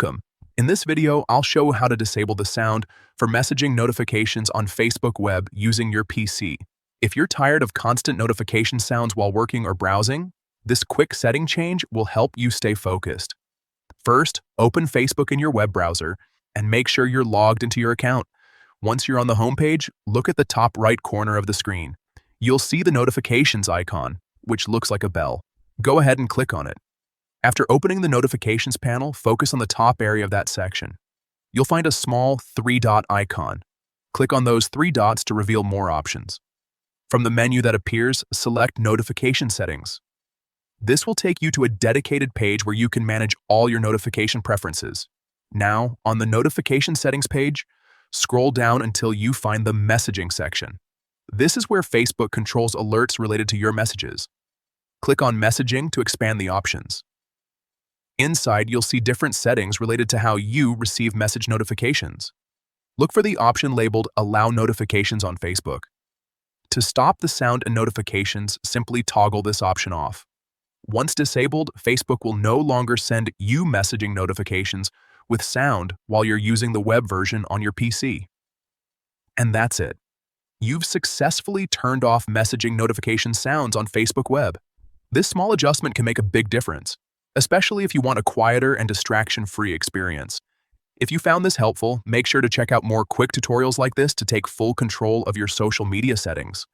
Welcome. In this video, I'll show how to disable the sound for messaging notifications on Facebook Web using your PC. If you're tired of constant notification sounds while working or browsing, this quick setting change will help you stay focused. First, open Facebook in your web browser and make sure you're logged into your account. Once you're on the homepage, look at the top right corner of the screen. You'll see the notifications icon, which looks like a bell. Go ahead and click on it. After opening the notifications panel, focus on the top area of that section. You'll find a small three-dot icon. Click on those three dots to reveal more options. From the menu that appears, select Notification Settings. This will take you to a dedicated page where you can manage all your notification preferences. Now, on the Notification Settings page, scroll down until you find the Messaging section. This is where Facebook controls alerts related to your messages. Click on Messaging to expand the options. Inside, you'll see different settings related to how you receive message notifications. Look for the option labeled Allow Notifications on Facebook. To stop the sound and notifications, simply toggle this option off. Once disabled, Facebook will no longer send you messaging notifications with sound while you're using the web version on your PC. And that's it. You've successfully turned off messaging notification sounds on Facebook Web. This small adjustment can make a big difference, especially if you want a quieter and distraction-free experience. If you found this helpful, make sure to check out more quick tutorials like this to take full control of your social media settings.